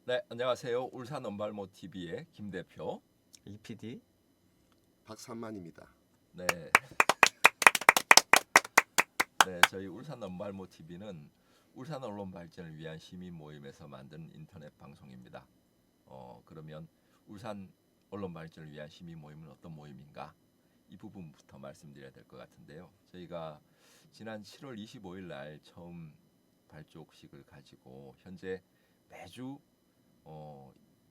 네, 안녕하세요. 울산 언발모 TV의 김 대표. EPD. 박산만입니다. 네, 저희 울산 언발모 TV는 울산 언론 발전을 위한 시민 모임에서 만든 인터넷 방송입니다. 그러면 울산 언론 발전을 위한 시민 모임은 어떤 모임인가? 이 부분부터 말씀드려야 될 것 같은데요. 저희가 지난 7월 25일 날 처음 발족식을 가지고 현재 매주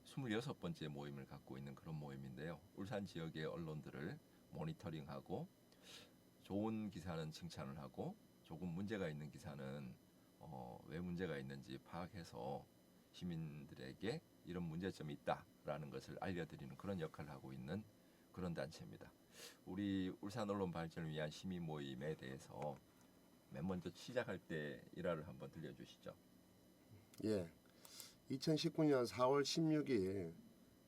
26번째 모임을 갖고 있는 그런 모임인데요. 울산 지역의 언론들을 모니터링하고 좋은 기사는 칭찬을 하고 조금 문제가 있는 기사는 왜 문제가 있는지 파악해서 시민들에게 이런 문제점이 있다라는 것을 알려드리는 그런 역할을 하고 있는 그런 단체입니다. 우리 울산 언론 발전을 위한 시민 모임에 대해서 맨 먼저 시작할 때 일화를 한번 들려주시죠. 예, 2019년 4월 16일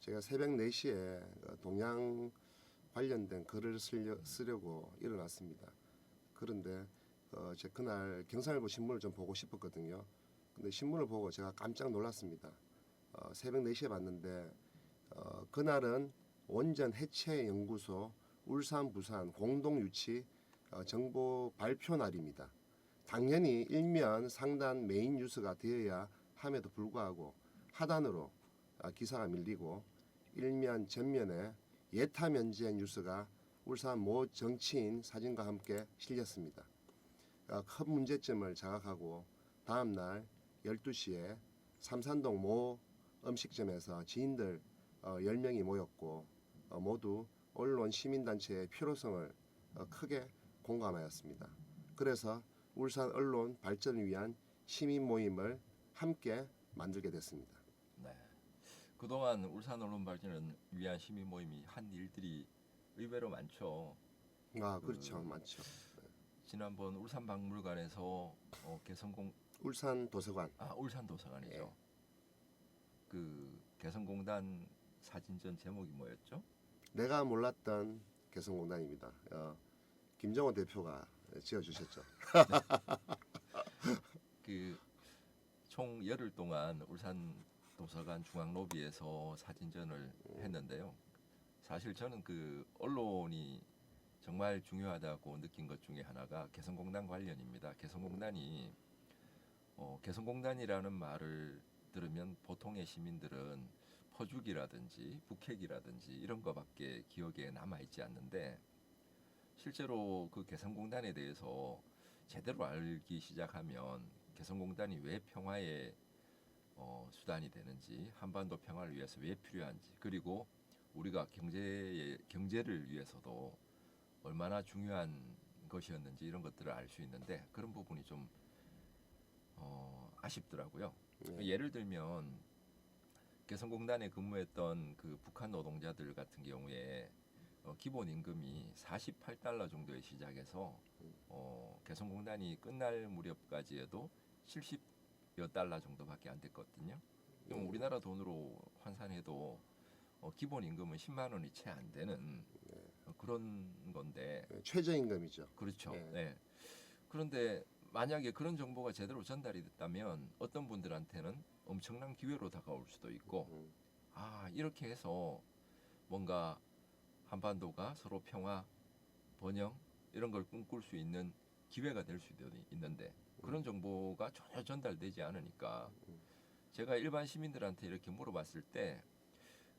제가 새벽 4시에 동양 관련된 글을 쓰려고 일어났습니다. 그런데 제 그날 경상일보 신문을 좀 보고 싶었거든요. 근데 신문을 보고 제가 깜짝 놀랐습니다. 새벽 4시에 봤는데 그날은 원전 해체 연구소 울산 부산 공동 유치 정보 발표 날입니다. 당연히 일면 상단 메인 뉴스가 되어야 함에도 불구하고 하단으로 기사가 밀리고 일면 전면에 예타 면제 뉴스가 울산 모 정치인 사진과 함께 실렸습니다. 큰 문제점을 자각하고 다음날 12시에 삼산동 모 음식점에서 지인들 10명이 모였고 모두 언론 시민단체의 필요성을 크게 공감하였습니다. 그래서 울산 언론 발전을 위한 시민 모임을 함께 만들게 됐습니다. 네. 그동안 울산 언론 발전을 위한 시민 모임이 한 일들이 의외로 많죠. 그렇죠, 그 많죠. 지난번 울산 박물관에서 개성공 울산 도서관. 울산 도서관이죠. 예. 그 개성공단 사진전 제목이 뭐였죠? 내가 몰랐던 개성공단입니다. 김정호 대표가 지어주셨죠. 그 총 열흘 동안 울산 도서관 중앙 로비에서 사진전을 했는데요. 사실 저는 그 언론이 정말 중요하다고 느낀 것 중에 하나가 개성공단 관련입니다. 개성공단이라는 말을 들으면 보통의 시민들은 퍼주기라든지 북핵이라든지 이런 거밖에 기억에 남아있지 않는데 실제로 그 개성공단에 대해서 제대로 알기 시작하면 개성공단이 왜 평화의 수단이 되는지, 한반도 평화를 위해서 왜 필요한지, 그리고 우리가 경제를 위해서도 얼마나 중요한 것이었는지 이런 것들을 알 수 있는데 그런 부분이 좀 아쉽더라고요. 예를 들면 개성공단에 근무했던 그 북한 노동자들 같은 경우에 기본 임금이 48달러 정도에 시작해서 개성공단이 끝날 무렵까지 해도 70여 달러 정도밖에 안 됐거든요. 그럼 우리나라 돈으로 환산해도 기본 임금은 10만 원이 채 안 되는 그런 건데 최저임금이죠. 그렇죠. 예. 네. 그런데 만약에 그런 정보가 제대로 전달이 됐다면 어떤 분들한테는 엄청난 기회로 다가올 수도 있고 이렇게 해서 뭔가 한반도가 서로 평화, 번영 이런 걸 꿈꿀 수 있는 기회가 될 수도 있는데 그런 정보가 전혀 전달되지 않으니까 제가 일반 시민들한테 이렇게 물어봤을 때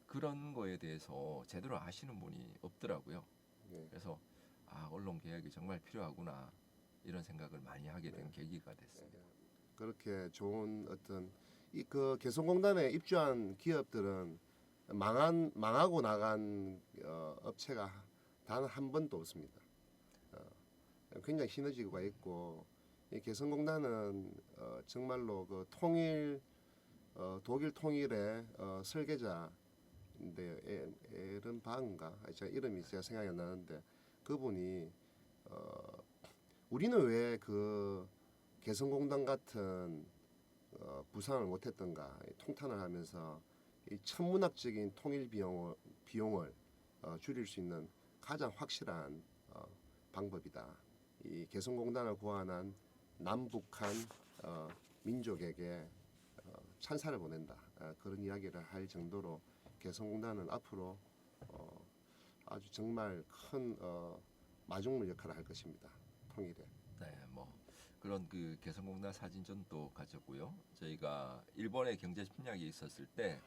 그런 거에 대해서 제대로 아시는 분이 없더라고요. 네. 그래서 언론 개혁이 정말 필요하구나 이런 생각을 많이 하게 된 계기가 됐습니다. 그렇게 좋은 어떤 그 개성공단에 입주한 기업들은 망하고 나간 업체가 단 한 번도 없습니다. 굉장히 시너지가 있고 이 개성공단은 정말로 그 독일 통일의 설계자인데 에른바인가 제가 이름이 제가 생각이 안 나는데 그분이 우리는 왜 그 개성공단 같은 부상을 못했던가 통탄을 하면서 이 천문학적인 통일 비용을 줄일 수 있는 가장 확실한 방법이다. 이 개성공단을 고안한 남북한 민족에게 찬사를 보낸다. 그런 이야기를 할 정도로 개성공단은 앞으로 아주 정말 큰 마중물 역할을 할 것입니다. 통일에. 네, 뭐 그런 그 개성공단 사진전도 가졌고요. 저희가 일본의 경제 침략이 있었을 때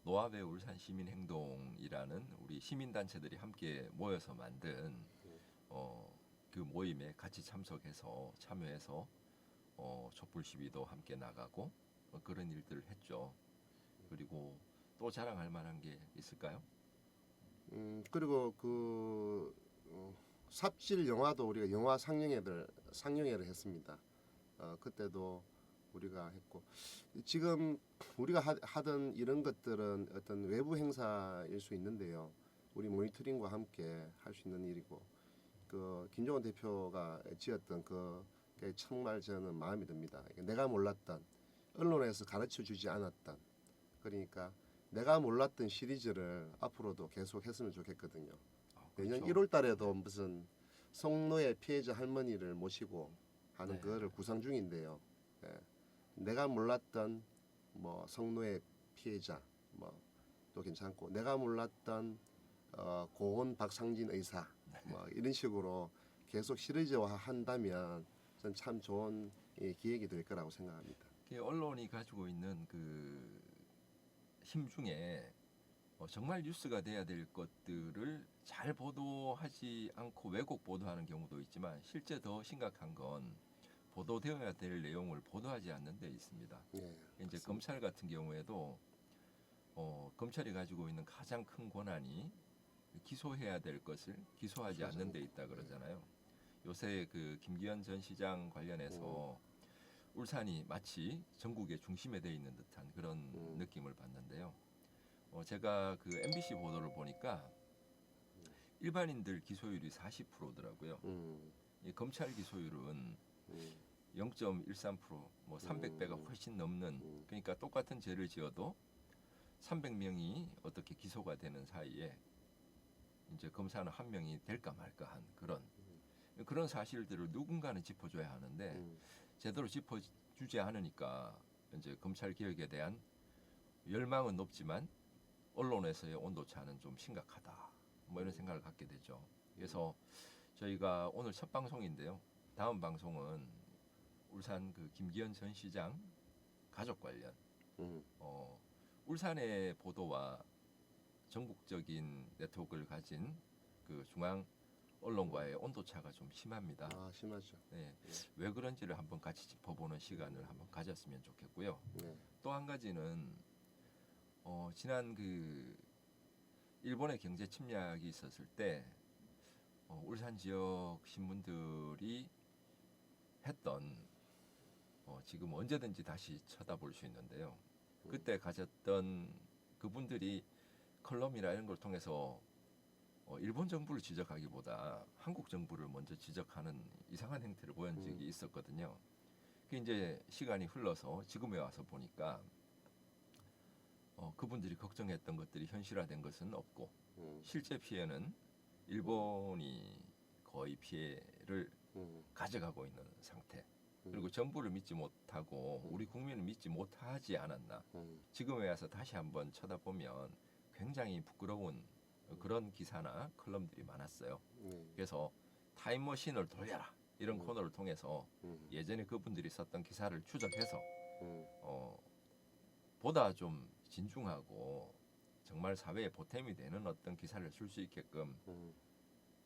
노아베 울산 시민행동이라는 우리 시민단체들이 함께 모여서 만든 그 모임에 같이 참여해서 촛불 시위도 함께 나가고 그런 일들을 했죠. 그리고 또 자랑할 만한 게 있을까요? 그리고 그 삽질 영화도 우리가 영화 상영회를 했습니다. 그때도 우리가 했고 지금 우리가 하던 이런 것들은 어떤 외부 행사일 수 있는데요. 우리 모니터링과 함께 할 수 있는 일이고 그 김종원 대표가 지었던 그게 정말 저는 마음이 듭니다. 내가 몰랐던 언론에서 가르쳐 주지 않았던 그러니까 내가 몰랐던 시리즈를 앞으로도 계속 했으면 좋겠거든요. 내년 그렇죠. 1월 달에도 무슨 성노예 피해자 할머니를 모시고 하는 네. 그거를 구상 중인데요. 예. 내가 몰랐던 뭐 성노예 피해자 뭐도 괜찮고 내가 몰랐던 고은 박상진 의사 뭐 이런 식으로 계속 시리즈화 한다면 전 참 좋은 기획이 될 거라고 생각합니다. 언론이 가지고 있는 그 힘 중에 정말 뉴스가 돼야 될 것들을 잘 보도하지 않고 왜곡 보도하는 경우도 있지만 실제 더 심각한 건 보도되어야 될 내용을 보도하지 않는 데 있습니다. 예, 이제 맞습니다. 검찰 같은 경우에도 검찰이 가지고 있는 가장 큰 권한이 기소해야 될 것을 기소하지 않는 데 있다 그러잖아요. 요새 그 김기현 전 시장 관련해서 울산이 마치 전국의 중심에 돼 있는 듯한 그런 느낌을 받는데요. 제가 그 MBC 보도를 보니까 일반인들 기소율이 40%더라고요. 이 검찰 기소율은 0.13%, 뭐 300배가 훨씬 넘는 그러니까 똑같은 죄를 지어도 300명이 어떻게 기소가 되는 사이에 이제 검사는 한 명이 될까 말까 한 그런 사실들을 누군가는 짚어줘야 하는데 제대로 짚어주지 않으니까 이제 검찰 개혁에 대한 열망은 높지만 언론에서의 온도차는 좀 심각하다. 뭐 이런 생각을 갖게 되죠. 그래서 저희가 오늘 첫 방송인데요. 다음 방송은 울산 그 김기현 전 시장 가족 관련 울산의 보도와 전국적인 네트워크를 가진 그 중앙 언론과의 온도차가 좀 심합니다. 아 심하죠. 네, 왜 그런지를 한번 같이 짚어보는 시간을 한번 가졌으면 좋겠고요. 네. 또 한 가지는 지난 그 일본의 경제 침략이 있었을 때 울산 지역 신문들이 했던 지금 언제든지 다시 쳐다볼 수 있는데요. 그때 가졌던 그분들이 컬럼이나 이런 걸 통해서 일본 정부를 지적하기보다 한국 정부를 먼저 지적하는 이상한 행태를 보인 적이 있었거든요. 그 이제 시간이 흘러서 지금에 와서 보니까 그분들이 걱정했던 것들이 현실화된 것은 없고 실제 피해는 일본이 거의 피해를 가져가고 있는 상태. 그리고 정부를 믿지 못하고 우리 국민을 믿지 못하지 않았나. 지금에 와서 다시 한번 쳐다보면 굉장히 부끄러운 그런 기사나 컬럼들이 많았어요. 그래서 타임머신을 돌려라 이런 코너를 통해서 예전에 그분들이 썼던 기사를 추적해서 보다 좀 진중하고 정말 사회에 보탬이 되는 어떤 기사를 쓸 수 있게끔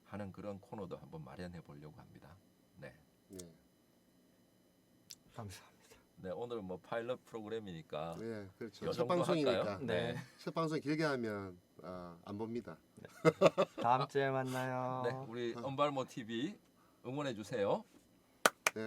하는 그런 코너도 한번 마련해 보려고 합니다. 네. 네. 감사합니다. 네, 오늘 뭐 파일럿 프로그램이니까 네, 그렇죠. 요 첫 정도 방송이니까. 할까요? 네. 첫 방송 길게 하면 안 봅니다. 다음 주에 만나요. 네, 우리 언발모 TV 응원해 주세요. 네.